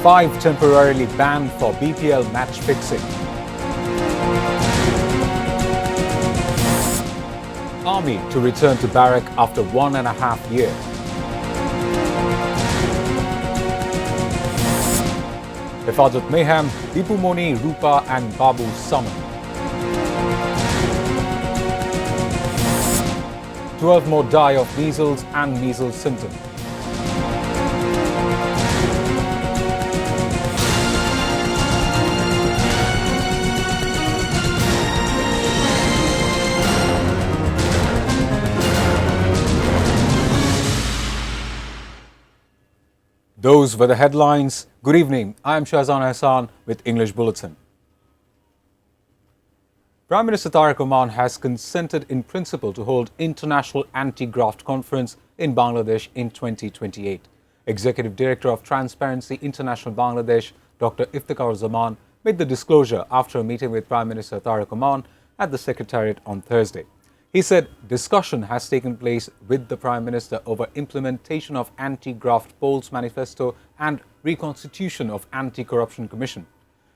5 temporarily banned for BPL match fixing. Army to return to barrack after 1.5 years. Hifazat mayhem, Dipu Moni, Rupa and Babu summoned. 12 more die of measles and measles symptoms. Those were the headlines. Good evening. I am Shahzan Hassan with English Bulletin. Prime Minister Tariq Rahman has consented in principle to hold International Anti-Graft Conference in Bangladesh in 2028. Executive Director of Transparency International Bangladesh, Dr. Iftikhar Zaman, made the disclosure after a meeting with Prime Minister Tariq Rahman at the Secretariat on Thursday. He said discussion has taken place with the Prime Minister over implementation of anti-graft polls manifesto and reconstitution of Anti-Corruption Commission.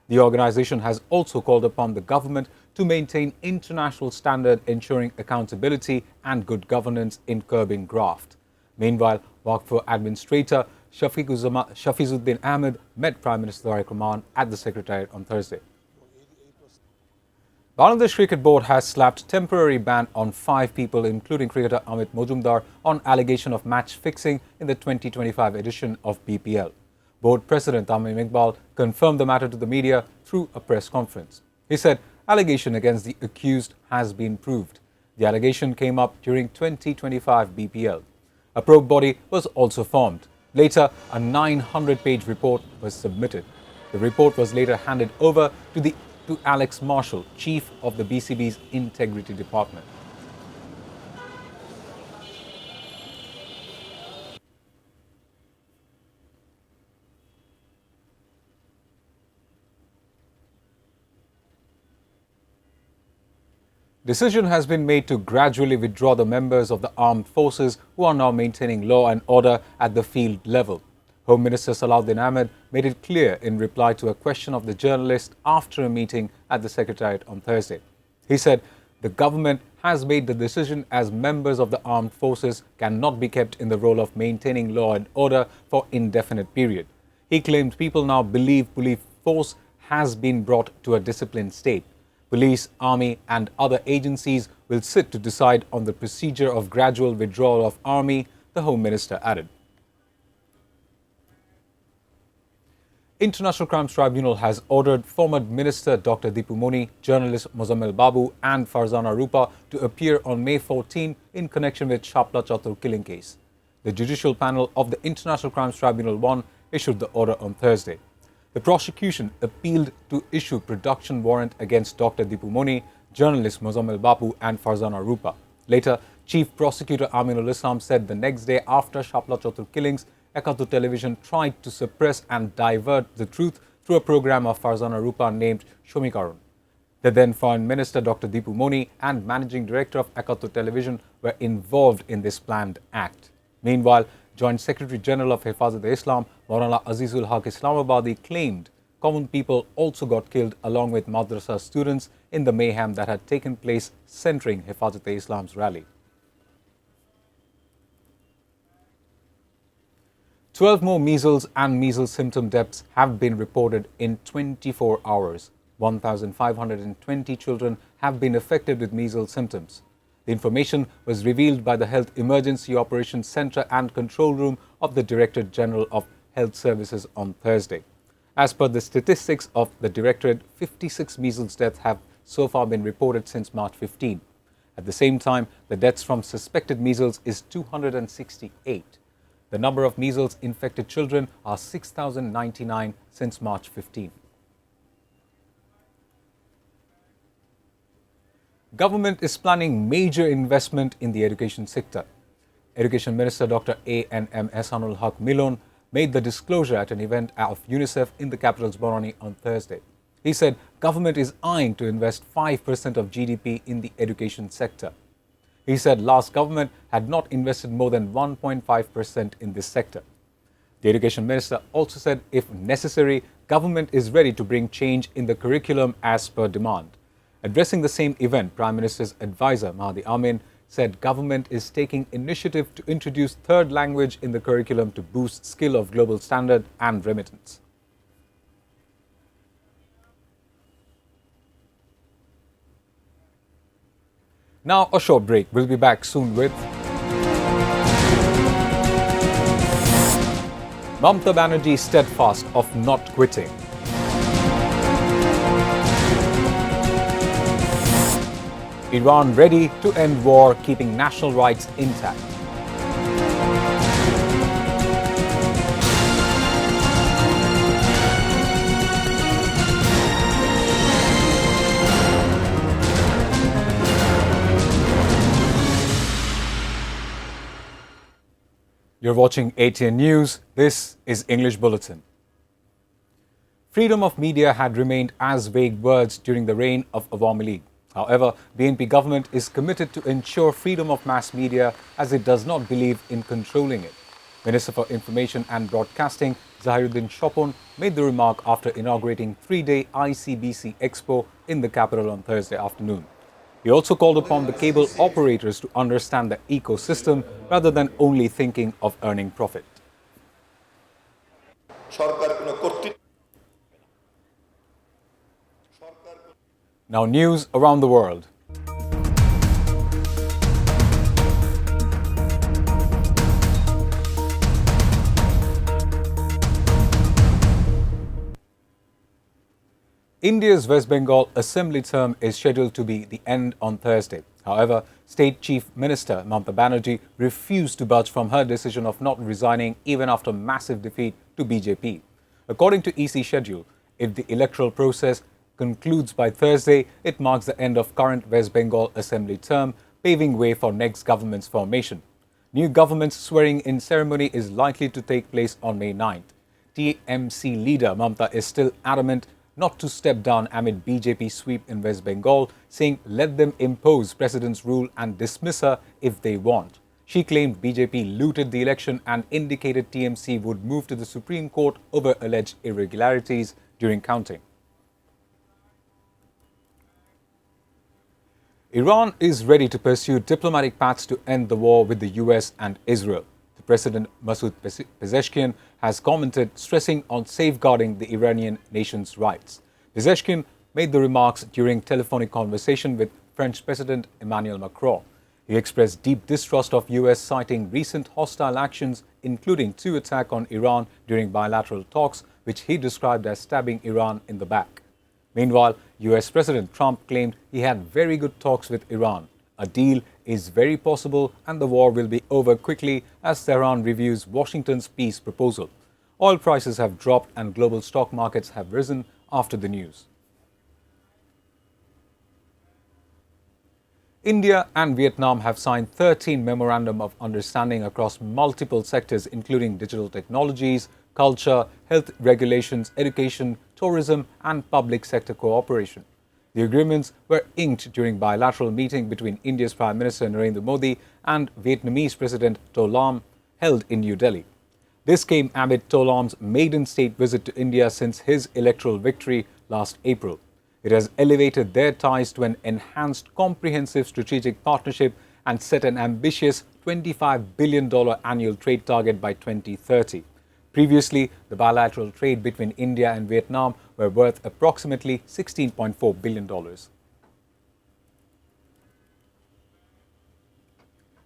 The organisation has also called upon the government to maintain international standard ensuring accountability and good governance in curbing graft. Meanwhile, Waqf Administrator Shafizuddin Ahmed met Prime Minister Tariq Rahman at the Secretariat on Thursday. Bangladesh Cricket Board has slapped temporary ban on 5 people, including cricketer Amit Mojumdar, on allegation of match fixing in the 2025 edition of BPL. Board President Tamim Iqbal confirmed the matter to the media through a press conference. He said allegation against the accused has been proved. The allegation came up during 2025 BPL. A probe body was also formed. Later, a 900-page report was submitted. The report was later handed over to Alex Marshall, Chief of the BCB's Integrity Department. Decision has been made to gradually withdraw the members of the armed forces who are now maintaining law and order at the field level. Home Minister Salahuddin Ahmed made it clear in reply to a question of the journalist after a meeting at the Secretariat on Thursday. He said the government has made the decision as members of the armed forces cannot be kept in the role of maintaining law and order for indefinite period. He claimed people now believe police force has been brought to a disciplined state. Police, army and other agencies will sit to decide on the procedure of gradual withdrawal of army, the Home Minister added. International Crimes Tribunal has ordered former Minister Dr. Dipu Moni, journalist Mozammel Babu and Farzana Rupa to appear on May 14 in connection with Shapla Chatur killing case. The judicial panel of the International Crimes Tribunal 1 issued the order on Thursday. The prosecution appealed to issue production warrant against Dr. Dipu Moni, journalist Mozammel Babu and Farzana Rupa. Later, Chief Prosecutor Aminul Islam said the next day after Shapla Chatur killings, Ekatu Television tried to suppress and divert the truth through a program of Farzana Rupa named Shomikarun. The then Foreign Minister Dr. Dipu Moni and Managing Director of Ekatu Television were involved in this planned act. Meanwhile, Joint Secretary General of Hifazat-e-Islam, Maulana Azizul Haq Islamabadi, claimed common people also got killed along with madrasa students in the mayhem that had taken place centering Hifazat-e-Islam's rally. 12 more measles and measles symptom deaths have been reported in 24 hours. 1,520 children have been affected with measles symptoms. The information was revealed by the Health Emergency Operations Centre and Control Room of the Directorate General of Health Services on Thursday. As per the statistics of the Directorate, 56 measles deaths have so far been reported since March 15. At the same time, the deaths from suspected measles is 268. The number of measles-infected children are 6,099 since March 15. Government is planning major investment in the education sector. Education Minister Dr. A.N.M. Ehsanul Haq Milon made the disclosure at an event of UNICEF in the capital's Borani on Thursday. He said government is eyeing to invest 5% of GDP in the education sector. He said last government had not invested more than 1.5% in this sector. The Education Minister also said if necessary, government is ready to bring change in the curriculum as per demand. Addressing the same event, Prime Minister's advisor Mahdi Amin said government is taking initiative to introduce third language in the curriculum to boost skill of global standard and remittance. Now a short break. We'll be back soon with Mamata Banerjee steadfast of not quitting. Iran ready to end war, keeping national rights intact. You're watching ATN News. This is English Bulletin. Freedom of media had remained as vague words during the reign of Awami League. However, BNP government is committed to ensure freedom of mass media as it does not believe in controlling it. Minister for Information and Broadcasting Zahiruddin Shopon made the remark after inaugurating 3-day ICBC Expo in the capital on Thursday afternoon. He also called upon the cable operators to understand the ecosystem rather than only thinking of earning profit. Now news around the world. India's West Bengal Assembly term is scheduled to be the end on Thursday. However, State Chief Minister Mamata Banerjee refused to budge from her decision of not resigning even after massive defeat to BJP. According to EC schedule, if the electoral process concludes by Thursday, it marks the end of current West Bengal Assembly term, paving way for next government's formation. New government's swearing-in ceremony is likely to take place on May 9th. TMC leader Mamata is still adamant not to step down amid BJP sweep in West Bengal, saying let them impose president's rule and dismiss her if they want. She claimed BJP looted the election and indicated TMC would move to the Supreme Court over alleged irregularities during counting. Iran is ready to pursue diplomatic paths to end the war with the US and Israel. President Masoud Pezeshkian has commented, stressing on safeguarding the Iranian nation's rights. Pezeshkian made the remarks during telephonic conversation with French President Emmanuel Macron. He expressed deep distrust of US, citing recent hostile actions, including 2 attacks on Iran during bilateral talks, which he described as stabbing Iran in the back. Meanwhile, US President Trump claimed he had very good talks with Iran. A deal is very possible and the war will be over quickly as Tehran reviews Washington's peace proposal. Oil prices have dropped and global stock markets have risen after the news. India and Vietnam have signed 13 memorandum of understanding across multiple sectors including digital technologies, culture, health regulations, education, tourism and public sector cooperation. The agreements were inked during bilateral meeting between India's Prime Minister Narendra Modi and Vietnamese President To Lam held in New Delhi. This came amid To Lam's maiden state visit to India since his electoral victory last April. It has elevated their ties to an enhanced comprehensive strategic partnership and set an ambitious $25 billion annual trade target by 2030. Previously, the bilateral trade between India and Vietnam were worth approximately $16.4 billion.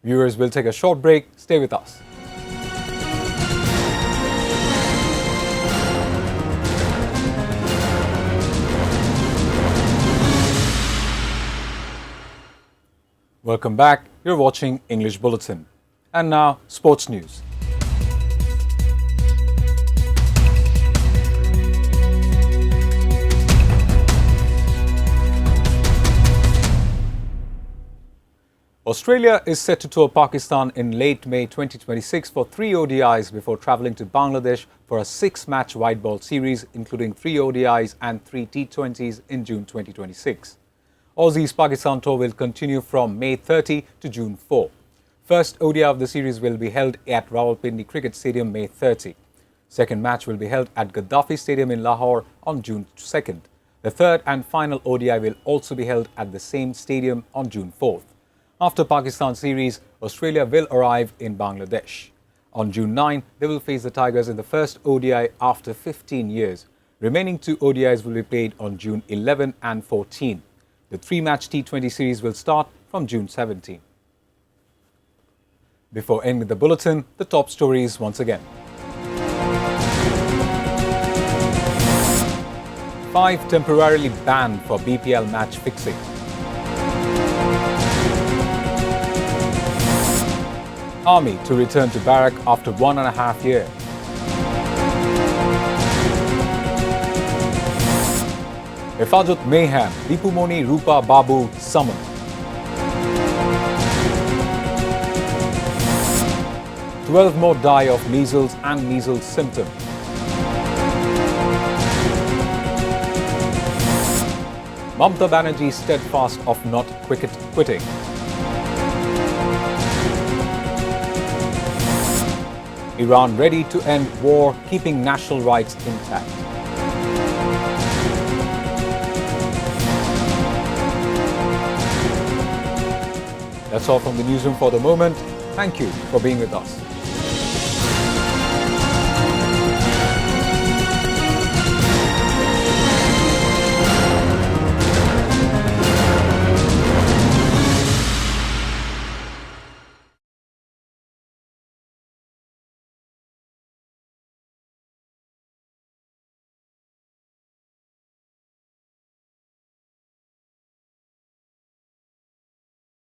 Viewers, will take a short break. Stay with us. Welcome back. You're watching English Bulletin. And now, sports news. Australia is set to tour Pakistan in late May 2026 for 3 ODIs before travelling to Bangladesh for a 6-match white ball series, including 3 ODIs and 3 T20s in June 2026. Aussie's Pakistan tour will continue from May 30 to June 4. First ODI of the series will be held at Rawalpindi Cricket Stadium May 30. Second match will be held at Gaddafi Stadium in Lahore on June 2nd. The third and final ODI will also be held at the same stadium on June 4th. After Pakistan series, Australia will arrive in Bangladesh. On June 9, they will face the Tigers in the first ODI after 15 years. Remaining two ODIs will be played on June 11 and 14. The three-match T20 series will start from June 17. Before ending the bulletin, the top stories once again. 5 temporarily banned for BPL match fixing. Army to return to barrack after 1.5 years. Hifazat mayhem, Deepu Moni, Rupa, Babu summoned. "12 more die of measles and measles symptoms." Mamata Banerjee steadfast of not quitting. Iran ready to end war, keeping national rights intact. That's all from the newsroom for the moment. Thank you for being with us.